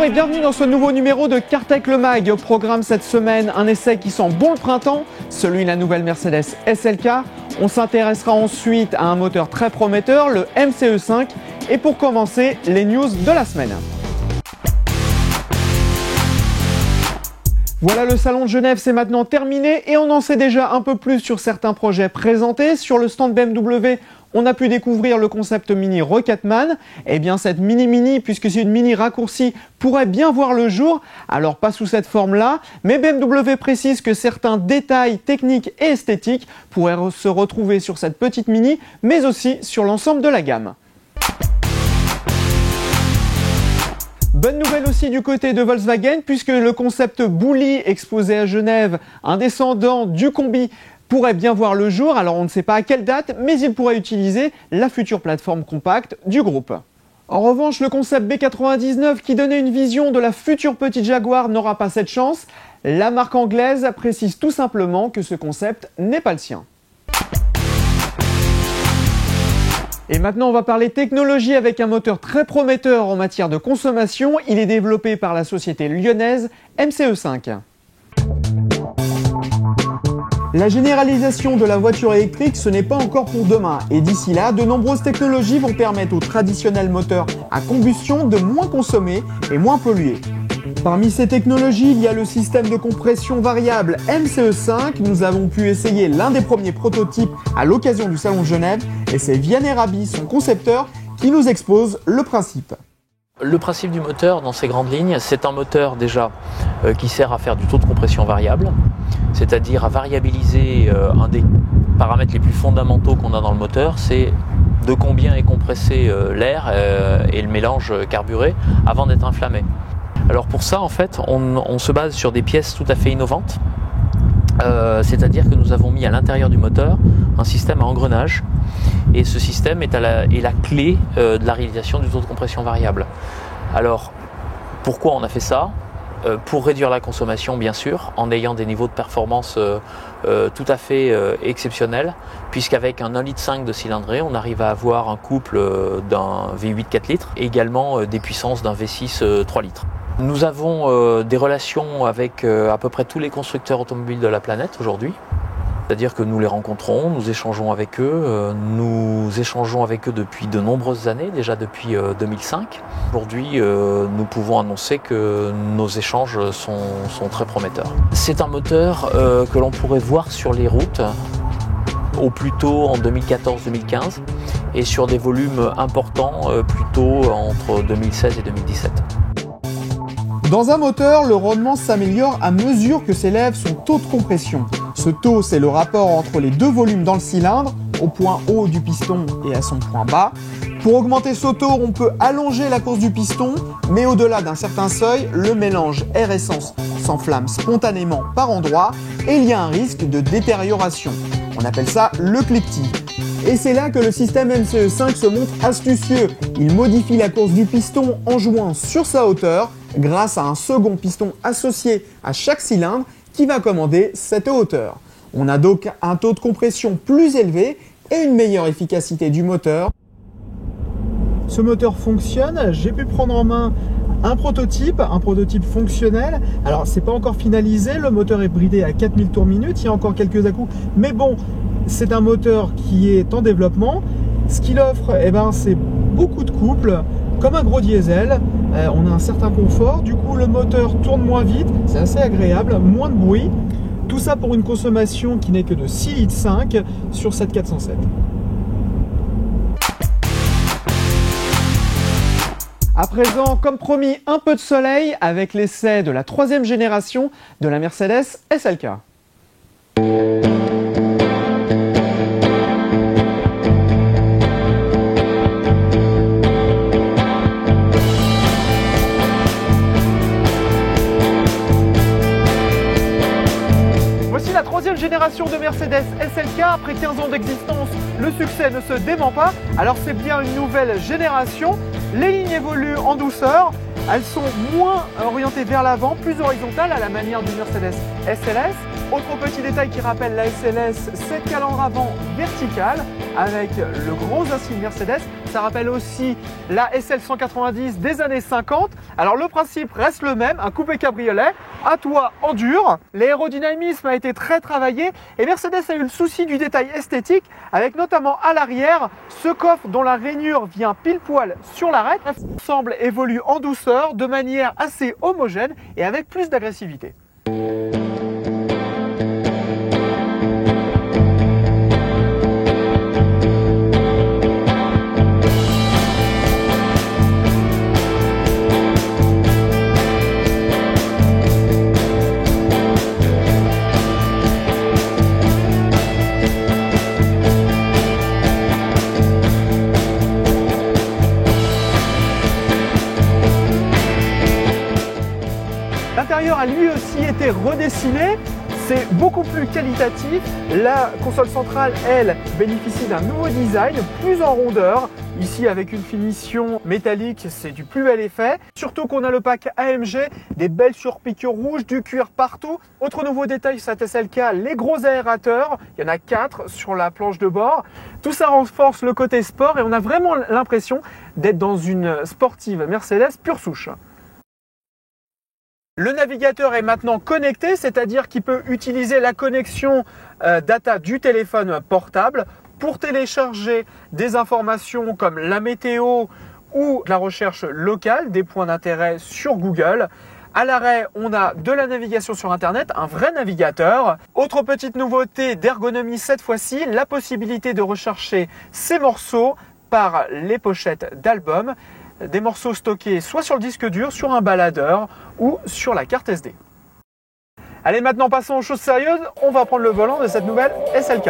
et bienvenue dans ce nouveau numéro de CarTech le Mag. Au programme cette semaine, un essai qui sent bon le printemps, celui de la nouvelle Mercedes SLK. On s'intéressera ensuite à un moteur très prometteur, le MCE5. Et pour commencer, les news de la semaine. Voilà, le salon de Genève, c'est maintenant terminé et on en sait déjà un peu plus sur certains projets présentés. Sur le stand BMW, on a pu découvrir le concept mini Rocketman. Eh bien, cette mini, puisque c'est une mini raccourcie, pourrait bien voir le jour. Alors, pas sous cette forme-là, mais BMW précise que certains détails techniques et esthétiques pourraient se retrouver sur cette petite mini, mais aussi sur l'ensemble de la gamme. Bonne nouvelle aussi du côté de Volkswagen, puisque le concept Bulli exposé à Genève, un descendant du combi, pourrait bien voir le jour. Alors on ne sait pas à quelle date, mais il pourrait utiliser la future plateforme compacte du groupe. En revanche, le concept B99 qui donnait une vision de la future petite Jaguar n'aura pas cette chance. La marque anglaise précise tout simplement que ce concept n'est pas le sien. Et maintenant, on va parler technologie avec un moteur très prometteur en matière de consommation. Il est développé par la société lyonnaise MCE5. La généralisation de la voiture électrique, ce n'est pas encore pour demain. Et d'ici là, de nombreuses technologies vont permettre aux traditionnels moteurs à combustion de moins consommer et moins polluer. Parmi ces technologies, il y a le système de compression variable MCE5. Nous avons pu essayer l'un des premiers prototypes à l'occasion du Salon de Genève et c'est Vianney Raby, son concepteur, qui nous expose le principe. Le principe du moteur, dans ses grandes lignes, c'est un moteur déjà qui sert à faire du taux de compression variable, c'est-à-dire à variabiliser un des paramètres les plus fondamentaux qu'on a dans le moteur, c'est de combien est compressé l'air et le mélange carburé avant d'être inflammé. Alors pour ça, en fait, on se base sur des pièces tout à fait innovantes, c'est-à-dire que nous avons mis à l'intérieur du moteur un système à engrenage et ce système est la clé de la réalisation du taux de compression variable. Alors pourquoi on a fait ça ? Pour réduire la consommation bien sûr, en ayant des niveaux de performance tout à fait exceptionnels, puisqu'avec un 1,5 litre de cylindrée, on arrive à avoir un couple d'un V8 4 litres et également des puissances d'un V6 3 litres. Nous avons des relations avec à peu près tous les constructeurs automobiles de la planète aujourd'hui. C'est-à-dire que nous les rencontrons, nous échangeons avec eux, depuis de nombreuses années, déjà depuis 2005. Aujourd'hui, nous pouvons annoncer que nos échanges sont très prometteurs. C'est un moteur que l'on pourrait voir sur les routes, au plus tôt en 2014-2015, et sur des volumes importants plutôt entre 2016 et 2017. Dans un moteur, le rendement s'améliore à mesure que s'élève son taux de compression. Ce taux, c'est le rapport entre les deux volumes dans le cylindre, au point haut du piston et à son point bas. Pour augmenter ce taux, on peut allonger la course du piston, mais au-delà d'un certain seuil, le mélange air-essence s'enflamme spontanément par endroits et il y a un risque de détérioration. On appelle ça le cliquetis. Et c'est là que le système MCE5 se montre astucieux. Il modifie la course du piston en jouant sur sa hauteur grâce à un second piston associé à chaque cylindre qui va commander cette hauteur. On a donc un taux de compression plus élevé et une meilleure efficacité du moteur. Ce moteur fonctionne, j'ai pu prendre en main un prototype fonctionnel. Alors c'est pas encore finalisé, le moteur est bridé à 4000 tours minute, il y a encore quelques à-coups, mais bon, c'est un moteur qui est en développement. Ce qu'il offre, c'est beaucoup de couple, comme un gros diesel. On a un certain confort, du coup le moteur tourne moins vite, c'est assez agréable, moins de bruit. Tout ça pour une consommation qui n'est que de 6,5 litres sur cette 407. À présent, comme promis, un peu de soleil avec l'essai de la 3e génération de la Mercedes SLK. La 3e génération de Mercedes SLK, après 15 ans d'existence, le succès ne se dément pas. Alors c'est bien une nouvelle génération. Les lignes évoluent en douceur. Elles sont moins orientées vers l'avant, plus horizontales à la manière du Mercedes SLS. Autre petit détail qui rappelle la SLS, cette calandre avant verticale avec le gros insigne Mercedes. Ça rappelle aussi la SL 190 des années 50. Alors le principe reste le même, un coupé cabriolet, à toit en dur. L'aérodynamisme a été très travaillé et Mercedes a eu le souci du détail esthétique avec notamment à l'arrière ce coffre dont la rainure vient pile poil sur l'arête. L'ensemble évolue en douceur de manière assez homogène et avec plus d'agressivité. L'intérieur a lui aussi été redessiné, c'est beaucoup plus qualitatif. La console centrale, elle, bénéficie d'un nouveau design, plus en rondeur. Ici, avec une finition métallique, c'est du plus bel effet. Surtout qu'on a le pack AMG, des belles surpiqûres rouges, du cuir partout. Autre nouveau détail sur cette SLK, les gros aérateurs. Il y en a 4 sur la planche de bord. Tout ça renforce le côté sport et on a vraiment l'impression d'être dans une sportive Mercedes pure souche. Le navigateur est maintenant connecté, c'est-à-dire qu'il peut utiliser la connexion data du téléphone portable pour télécharger des informations comme la météo ou la recherche locale, des points d'intérêt sur Google. À l'arrêt, on a de la navigation sur Internet, un vrai navigateur. Autre petite nouveauté d'ergonomie cette fois-ci, la possibilité de rechercher ces morceaux par les pochettes d'albums. Des morceaux stockés soit sur le disque dur, sur un baladeur ou sur la carte SD. Allez, maintenant passons aux choses sérieuses, on va prendre le volant de cette nouvelle SLK.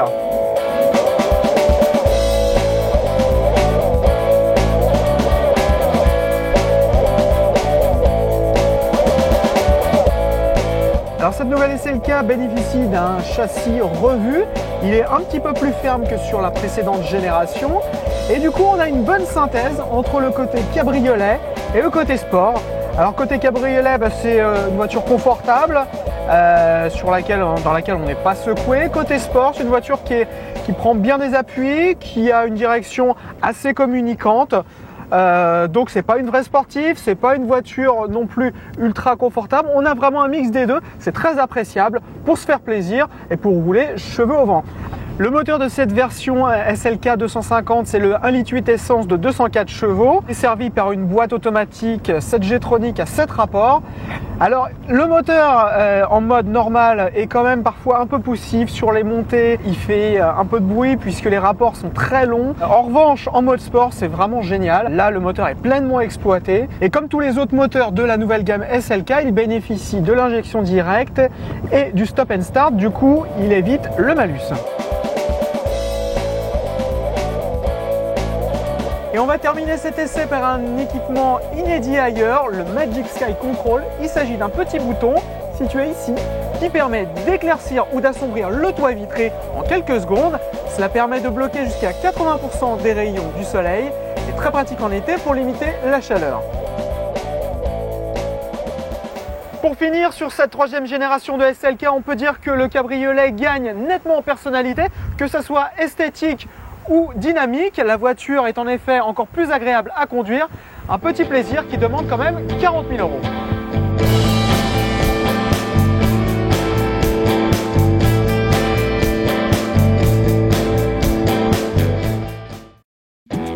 Alors cette nouvelle SLK bénéficie d'un châssis revu, il est un petit peu plus ferme que sur la précédente génération et du coup on a une bonne synthèse entre le côté cabriolet et le côté sport. Alors côté cabriolet, c'est une voiture confortable dans laquelle on n'est pas secoué. Côté sport, c'est une voiture qui prend bien des appuis, qui a une direction assez communicante. Donc c'est pas une vraie sportive, c'est pas une voiture non plus ultra confortable. On a vraiment un mix des deux, c'est très appréciable pour se faire plaisir et pour rouler cheveux au vent. Le moteur de cette version SLK 250, c'est le 1,8 litre essence de 204 chevaux, servi par une boîte automatique 7G-tronic à 7 rapports. Alors le moteur en mode normal est quand même parfois un peu poussif sur les montées, il fait un peu de bruit puisque les rapports sont très longs. En revanche, en mode sport, c'est vraiment génial. Là, le moteur est pleinement exploité et comme tous les autres moteurs de la nouvelle gamme SLK, il bénéficie de l'injection directe et du stop and start. Du coup, il évite le malus. Et on va terminer cet essai par un équipement inédit ailleurs, le Magic Sky Control. Il s'agit d'un petit bouton situé ici qui permet d'éclaircir ou d'assombrir le toit vitré en quelques secondes. Cela permet de bloquer jusqu'à 80% des rayons du soleil. C'est très pratique en été pour limiter la chaleur. Pour finir, sur cette troisième génération de SLK, on peut dire que le cabriolet gagne nettement en personnalité, que ce soit esthétique ou dynamique. La voiture est en effet encore plus agréable à conduire. Un petit plaisir qui demande quand même 40 000 €.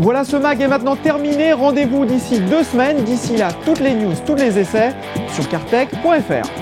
Voilà, ce mag est maintenant terminé. Rendez-vous d'ici 2 semaines. D'ici là, toutes les news, tous les essais sur cartech.fr.